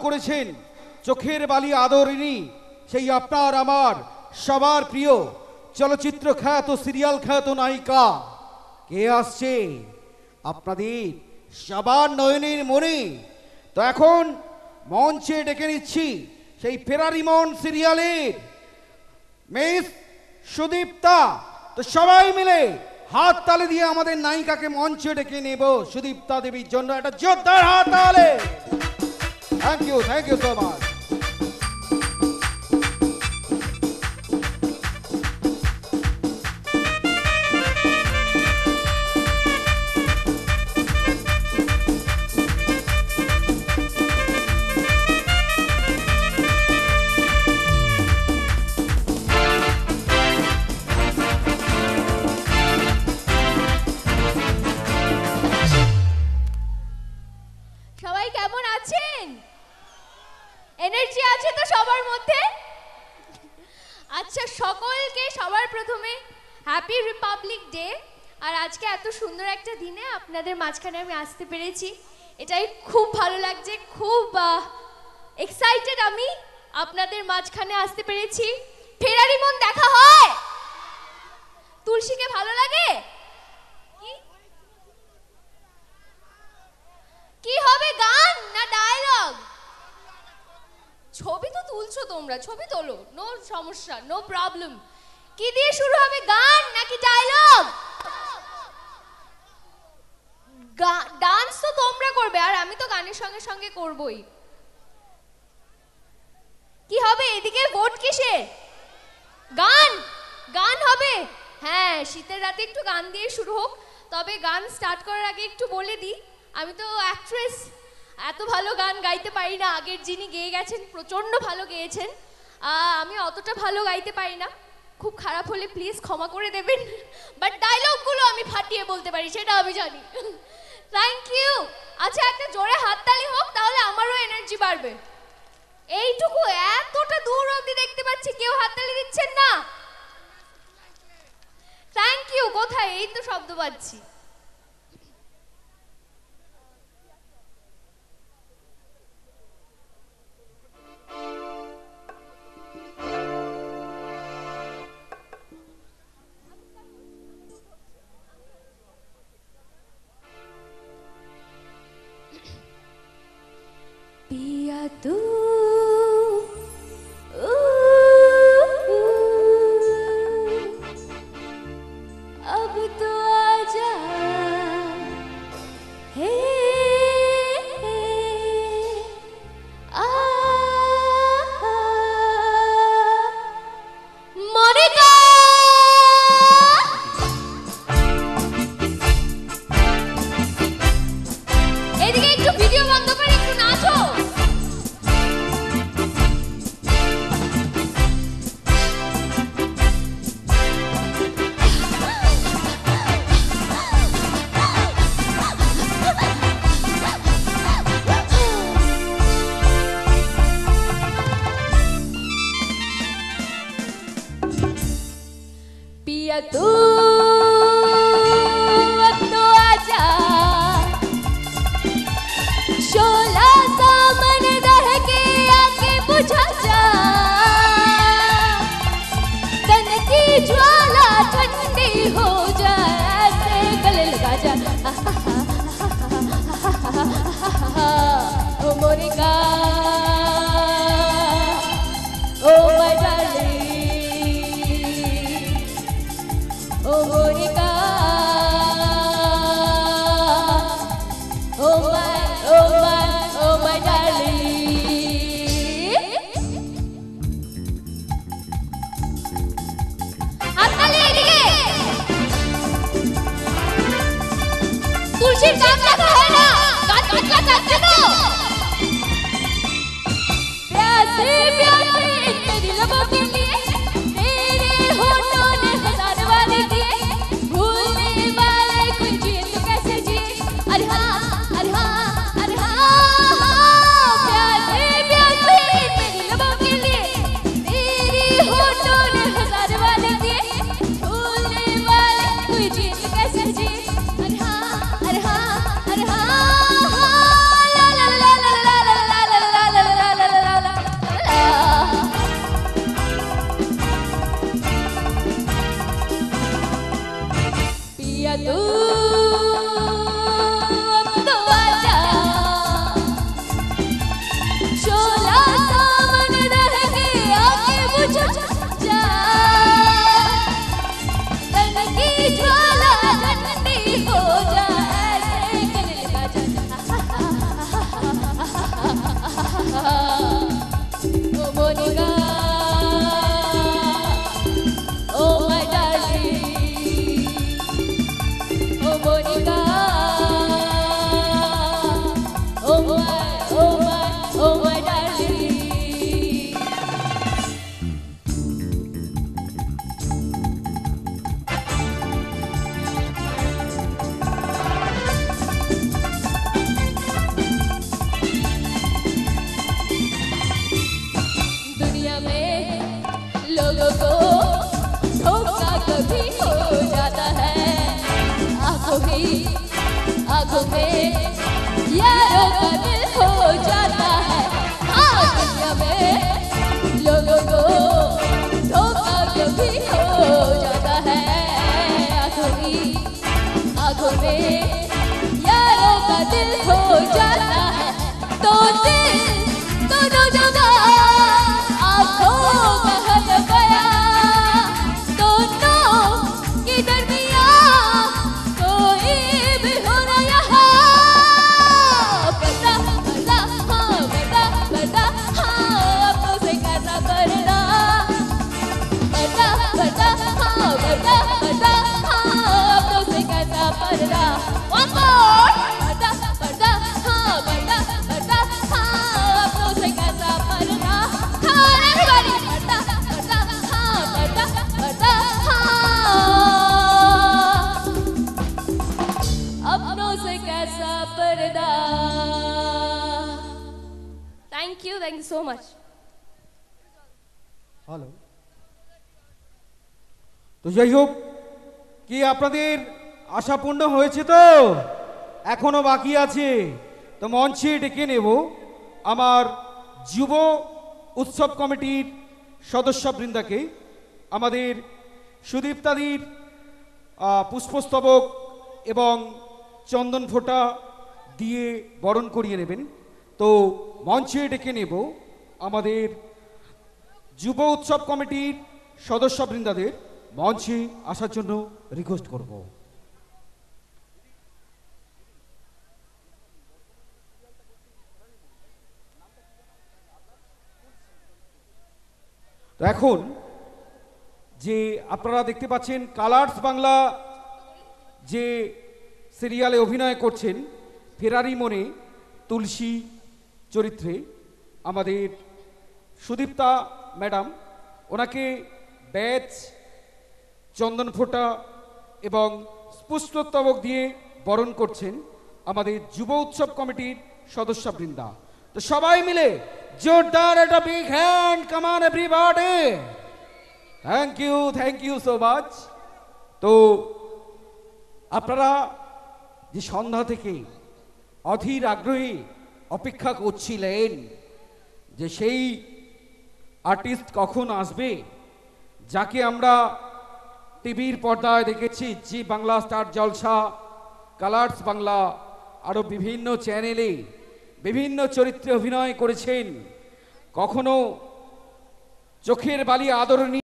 করেছেন চোখের বালি আদরিনী সেই আপনার আমার সবার প্রিয় চলচ্চিত্র খ্যাত সিরিয়াল খ্যাত নায়িকা কে আসছে আপনাদের সবার নয়নের মনে। তো এখন মঞ্চে ডেকে নিচ্ছি সেই ফেরারি মন সিরিয়ালের মিস সুদীপ্তা। তো সবাই মিলে হাত তালে দিয়ে আমাদের নায়িকাকে মঞ্চে ডেকে নেব সুদীপ্তা দেবীর জন্য একটা জোরদার হাত তালে। Thank you so much. Energy আছে তো সবার মধ্যে? আচ্ছা, সকলকে সবার প্রথমে হ্যাপি রিপাবলিক ডে। আর আজকে এত সুন্দর একটা দিনে আপনাদের মাঝখানে আমি আসতে পেরেছি, এটাই খুব ভালো লাগছে। খুব এক্সাইটেড আমি আপনাদের মাঝখানে আসতে পেরেছি। ফেরারি মন দেখা হয়? তুলসীকে ভালো লাগে? কি হবে, গান না ডায়লগ? ছবি তো তুলছো তোমরা, ছবি তোলো, নো সমস্যা, নো প্রবলেম। কি দিয়ে শুরু হবে, গান নাকি ডায়লগ? ডান্স তো তোমরা করবে আর আমি তো গানের সঙ্গে সঙ্গে করবই। কি হবে এদিকে, ভোট কিসে? গান, গান হবে। হ্যাঁ, শীতের রাতে একটু গান দিয়ে শুরু হোক। তবে গান স্টার্ট করার আগে একটু বলে দিই, আমি তো অ্যাক্ট্রেস, এত ভালো গান গাইতে পারি না। আগের যিনি গেয়ে গেছেন প্রচণ্ড ভালো গেয়েছেন, আমি অতটা ভালো গাইতে পারি না। খুব খারাপ হলে প্লিজ ক্ষমা করে দেবেন, বাট ডায়লগগুলো আমি ফাটিয়ে বলতে পারি, সেটা আমি জানি। Thank you. আচ্ছা, একটা জোরে হাততালি হোক, তাহলে আমারও এনার্জি বাড়বে। এইটুকু, এতটা দূর অবধি দেখতে পাচ্ছি কেউ হাততালি দিচ্ছেন না। Thank you. কোথায়? এই তো শব্দ পাচ্ছি। पिया तू अब तो आजा, हे मोनिका। এদিকে একটু ভিডিও বন্ধ করে একটু নাচো। शोला सावन रह के आगे बुझ जा, तन की ज्वाला ठंडी हो जा, ऐसे गले लगा जा। Oh Monica, oh my darling, oh Monica, oh my darling. दुनिया में लोगों को धोखा कभी हो जाता है, आंखों में यारों का दिल हो जाता है। हाँ, दुनिया में लोगों को धोखा कभी हो जाता है, आंखों में यारों का दिल हो जाता है। तो दिल दोनों जगह आंखों में हल गया, दोनों के दरमियां कोई भी हो ना यहाँ। पर्दा पर्दा हाँ, पर्दा पर्दा हाँ, अपनों से कैसा पर्दा, पर्दा पर्दा हाँ, पर्दा पर्दा हाँ, अपनों से कैसा पर्दा। One more, पर्दा पर्दा हाँ, पर्दा पर्दा हाँ, अपनों से कैसा पर्दा। Come on everybody, पर्दा पर्दा हाँ, पर्दा पर्दा हाँ, अपनों से कैसा पर्दा। Thank you so much. Hello. তো যাই হোক, কি আপনাদের আশা পূর্ণ হয়েছে? তো এখনো বাকি আছে। তো মঞ্চে ডেকে নেব আমার যুব উৎসব কমিটির সদস্যবৃন্দাকে, আমাদের সুদীপ্তাদির পুষ্পস্তবক এবং চন্দন ফোঁটা দিয়ে বরণ করিয়ে নেবেন। তো মঞ্চে ডেকে নেব আমাদের যুব উৎসব কমিটির সদস্যবৃন্দাদের, মঞ্চে আসার জন্য রিকোয়েস্ট করব। তো এখন যে আপনারা দেখতে পাচ্ছেন কালার্স বাংলা যে সিরিয়ালে অভিনয় করছেন ফেরারি মনে তুলসী চরিত্রে আমাদের সুদীপ্তা ম্যাডাম, ওনাকে ব্যাচ, চন্দন ফোঁটা এবং পুষ্পস্তবক দিয়ে বরণ করছেন আমাদের যুব উৎসব কমিটির সদস্যবৃন্দা। তো সবাই মিলে জোরদার একটা big hand, come on everybody. Thank you so much. তো আপনারা যে সন্ধ্যা থেকে অধীর আগ্রহী অপেক্ষা করছিলেন যে সেই আর্টিস্ট কখন আসবে, যাকে আমরা টিভির পর্দায় দেখেছি, জি বাংলা, স্টার জলসা, কালার্স বাংলা, আরও বিভিন্ন চ্যানেলে বিভিন্ন চরিত্রে অভিনয় করেছেন। কখনো চোখের বালি আদরণী